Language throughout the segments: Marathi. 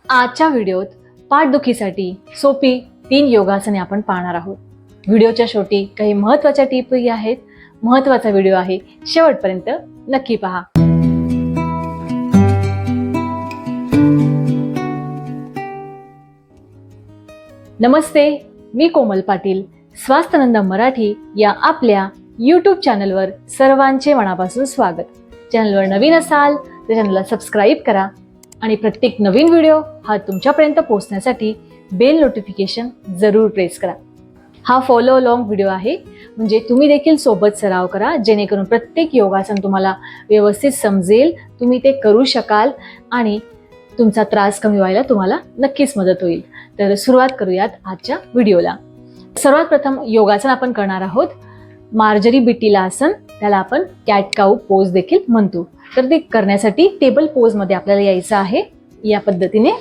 आजच्या व्हिडिओत पाठदुखीसाठी सोपी 3 योगासने आपण पाहणार आहोत. व्हिडिओच्या शेवटी काही महत्त्वाच्या टिपही आहेत. महत्त्वाचा व्हिडिओ आहे, शेवटपर्यंत नक्की पहा. नमस्ते, मी कोमल पाटील. स्वास्थ्यानंद मराठी या आपल्या YouTube चॅनलवर सर्वांचे मनापासून स्वागत. चॅनलवर नवीन असाल तर चॅनलला सबस्क्राईब करा आणि प्रत्येक नवीन व्हिडिओ हा तुमच्यापर्यंत पोहोचण्यासाठी बेल नोटिफिकेशन जरूर प्रेस करा. हा फॉलो अलोंग व्हिडिओ आहे, म्हणजे तुम्ही देखील सोबत सराव करा, जेणेकरून प्रत्येक योगासन तुम्हाला व्यवस्थित समजेल, तुम्ही ते करू शकाल आणि तुमचा त्रास कमी व्हायला तुम्हाला नक्कीच मदत होईल. तर सुरुवात करूयात आजच्या व्हिडिओला. सर्वात प्रथम योगासन आपण करणार आहोत मार्जरी बिटीला आसन, त्याला आपण कॅट काऊ पोज देखील म्हणतो. तर ते करण्यासाठी टेबल पोज मध्ये आपल्याला यायचं आहे. या पद्धतीने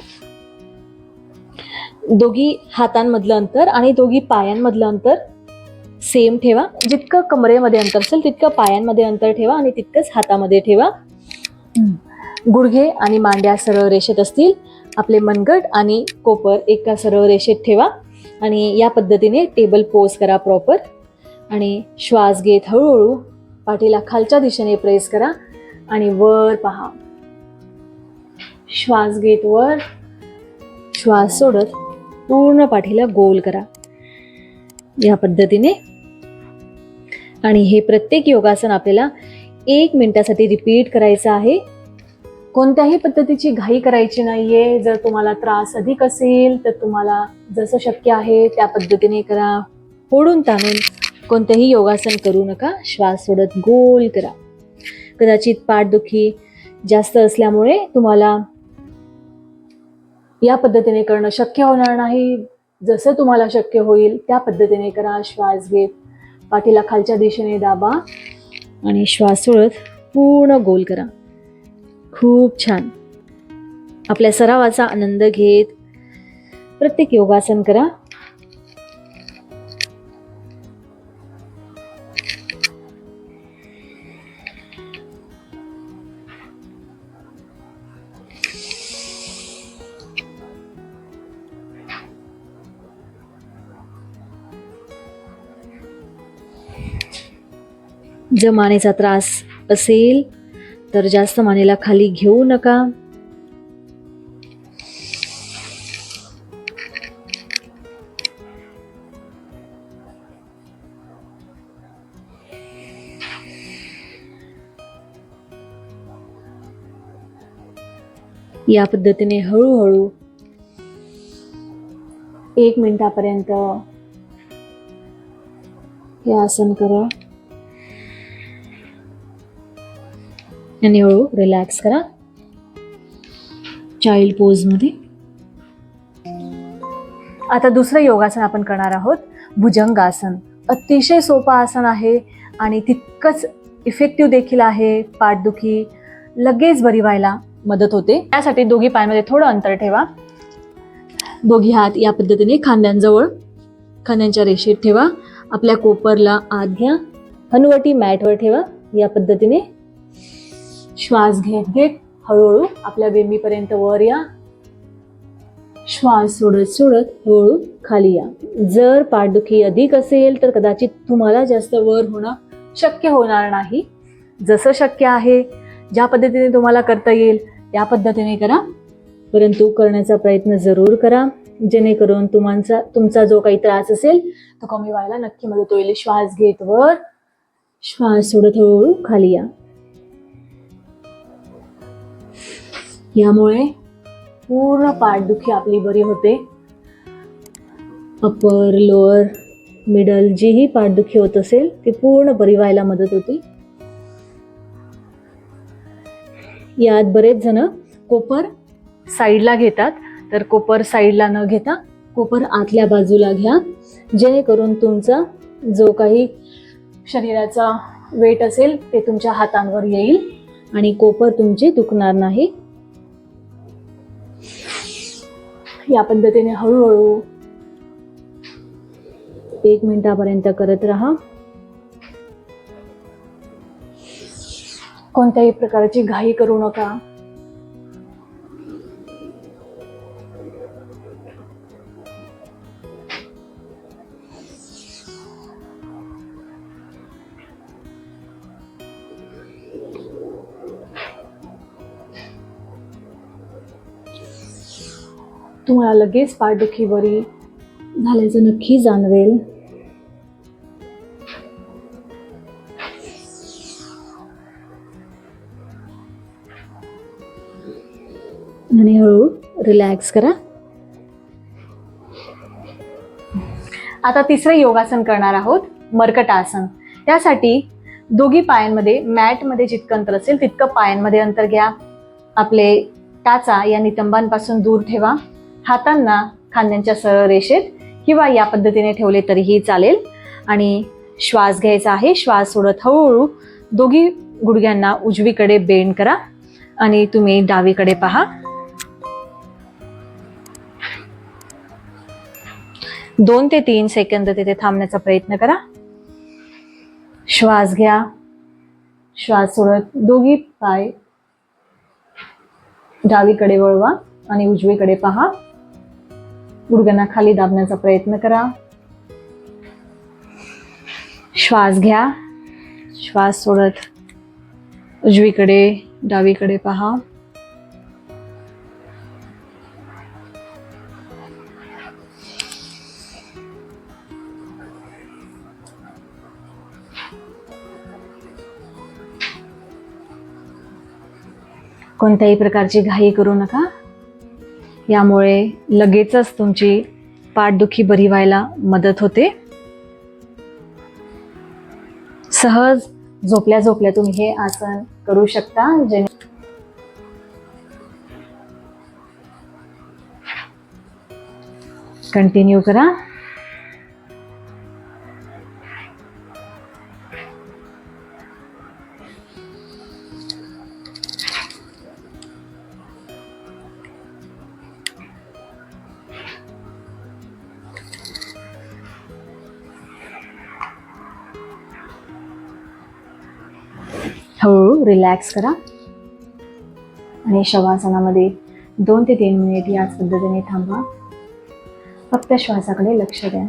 दोघी हातांमधलं अंतर आणि दोघी पायांमधलं अंतर सेम ठेवा. जितकं कमरेमध्ये अंतर असेल तितकं पायांमध्ये अंतर ठेवा आणि तितकंच हातामध्ये ठेवा. गुडघे आणि मांड्या सरळ रेषेत असतील. आपले मनगट आणि कोपर एका सरळ रेषेत ठेवा आणि या पद्धतीने टेबल पोज करा प्रॉपर. आणि श्वास घेत हळूहळू पाठीला खालच्या दिशेने प्रेस करा आणि वर पहा. श्वास घेत वर, श्वास सोडत पूर्ण पाठीला गोल करा या पद्धतीने. आणि हे प्रत्येक योगासन आपल्याला 1 मिनिटासाठी रिपीट करायचं आहे. कोणत्याही पद्धतीची घाई करायची नाहीये. जर तुम्हाला त्रास अधिक असेल तर तुम्हाला जसं शक्य आहे त्या पद्धतीने करा. फोडून ताणून कोणतेही योगासन करू नका. श्वास सोडत गोल करा. कदाचित पाठदुखी जास्त असल्यामुळे तुम्हाला या पद्धतीने करणं शक्य होणार नाही. जसं तुम्हाला शक्य होईल त्या पद्धतीने करा. श्वास घेत पाठीला खालच्या दिशेने दाबा आणि श्वास सोडत पूर्ण गोल करा. खूप छान. आपल्या सरावाचा आनंद घेत प्रत्येक योगासन करा. जर मानेचा त्रास असेल तर जास्त मानेला खाली घेऊ नका. या पद्धतीने हळूहळू 1 मिनिटापर्यंत हे आसन करा आणि हळू रिलॅक्स करा चाइल्ड पोज मध्ये. आता दुसरं योगासन आपण करणार आहोत भुजंगासन. अतिशय सोपं आसन आहे आणि तितकंच इफेक्टिव्ह देखील आहे. पाठदुखी लगेच बरी व्हायला मदत होते. त्यासाठी दोघी पायांमध्ये थोडं अंतर ठेवा. दोघी हात या पद्धतीने खांद्यांजवळ खांद्यांच्या रेषेत ठेवा. आपल्या कोपरला आत घ्या. हनुवटी मॅटवर ठेवा. या पद्धतीने श्वास घेत घेत हळूहळू आपल्या बेंबीपर्यंत वर या. श्वास सोडत सोडत हळूहळू खाली या. जर पाठदुखी अधिक असेल तर कदाचित तुम्हाला जास्त वर होणं शक्य होणार नाही. जसं शक्य आहे, ज्या पद्धतीने तुम्हाला करता येईल त्या पद्धतीने करा, परंतु करण्याचा प्रयत्न जरूर करा, जेणेकरून तुमचा जो काही त्रास असेल तो कमी व्हायला नक्की मदत होईल. श्वास घेत वर, श्वास सोडत हळूहळू खाली या. यामुळे पूर्ण पाठदुखी आपली बरी होते. अपर, लोअर, मिडल जीही पाठदुखी होत असेल ती पूर्ण बरी व्हायला मदत होते. यात बरेच जण कोपर साईडला घेतात, तर कोपर साईडला न घेता कोपर आतल्या बाजूला घ्या, जेणेकरून तुमचा जो काही शरीराचा वेट असेल ते तुमच्या हातांवर येईल आणि कोपर तुमचे दुखणार नाही. या पद्धतीने हळूहळू 1 मिनिटापर्यंत करत राहा. कोणत्याही प्रकारची घाई करू नका. तुम्हाला लगेच पाठदुखी बरी झाल्याचं नक्की जाणवेल. आणि हळू रिलॅक्स करा. आता तिसरं योगासन करणार आहोत, मर्कटासन. त्यासाठी दोघी पायांमध्ये मॅटमध्ये जितकं अंतर असेल तितकं पायांमध्ये अंतर घ्या. आपले टाचा या नितंबांपासून दूर ठेवा. हातांना खांद्यांच्या सरळ रेषेत किंवा या पद्धतीने ठेवले तरीही चालेल. आणि श्वास घ्यायचा आहे. श्वास सोडत हळूहळू दोघी गुडघ्यांना उजवीकडे बेंड करा आणि तुम्ही डावीकडे पहा. 2 ते 3 सेकंद तिथे थांबण्याचा प्रयत्न करा. श्वास घ्या. श्वास सोडत दोघी पाय डावीकडे वळवा आणि उजवीकडे पहा. गुडघ्यांना खाली दाबण्याचा प्रयत्न करा. श्वास घ्या. श्वास सोडत उजवीकडे डावीकडे पहा. कोणत्याही प्रकारची घाई करू नका. यामुळे लगेचच तुमची पाठदुखी बरी व्हायला मदत होते. सहज झोपल्या झोपल्या तुम्ही हे आसन करू शकता. कंटिन्यू करा. हळूहळू रिलॅक्स करा आणि शवासनामध्ये 2 ते 3 मिनिट याच पद्धतीने थांबा. फक्त श्वासाकडे लक्ष द्या.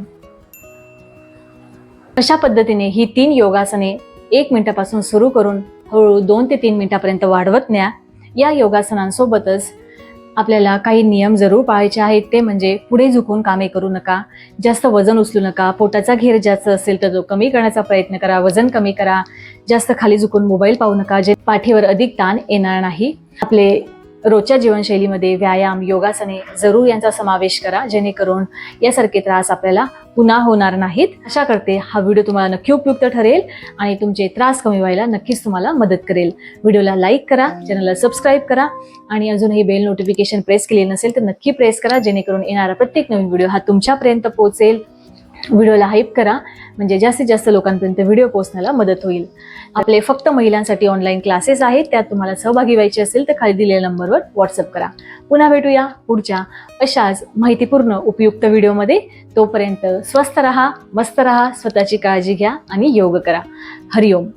अशा पद्धतीने ही 3 योगासने 1 मिनिटापासून सुरू करून हळूहळू 2 ते 3 मिनिटापर्यंत वाढवत न्या. या योगासनांसोबतच आपल्याला काही नियम जरूर पाळायचे आहेत. ते म्हणजे पुढे झुकून कामे करू नका, जास्त वजन उचलू नका, पोटाचा घेर जास्त असेल तर तो कमी करण्याचा प्रयत्न करा, वजन कमी करा, जास्त खाली झुकून मोबाईल पाहू नका, जे पाठीवर अधिक ताण येणार नाही. आपले रोजच्या जीवनशैलीमध्ये व्यायाम, योगासने जरूर यांचा समावेश करा, जेणेकरून यासारखे त्रास आपल्याला पुन्हा होणार नाहीत. आशा करते हा व्हिडिओ तुम्हाला नक्की उपयुक्त ठरेल आणि तुमचे त्रास कमी व्हायला नक्कीच तुम्हाला मदत करेल. व्हिडिओला लाईक करा, चॅनलला सबस्क्राईब करा आणि अजूनही बेल नोटिफिकेशन प्रेस केले नसेल तर नक्की प्रेस करा, जेणेकरून येणारा प्रत्येक नवीन व्हिडिओ हा तुमच्यापर्यंत पोहोचेल. व्हिडिओला हाईप करा, म्हणजे जास्तीत जास्त लोकांपर्यंत व्हिडिओ पोहोचण्याला मदत होईल. आपले फक्त महिलांसाठी ऑनलाईन क्लासेस आहेत, त्यात तुम्हाला सहभागी व्हायचे असेल तर खाली दिलेल्या नंबरवर व्हॉट्सअप करा. पुन्हा भेटूया पुढच्या अशाच माहितीपूर्ण उपयुक्त व्हिडिओमध्ये. तोपर्यंत स्वस्थ रहा, मस्त रहा, स्वतःची काळजी घ्या आणि योग करा. हरिओम.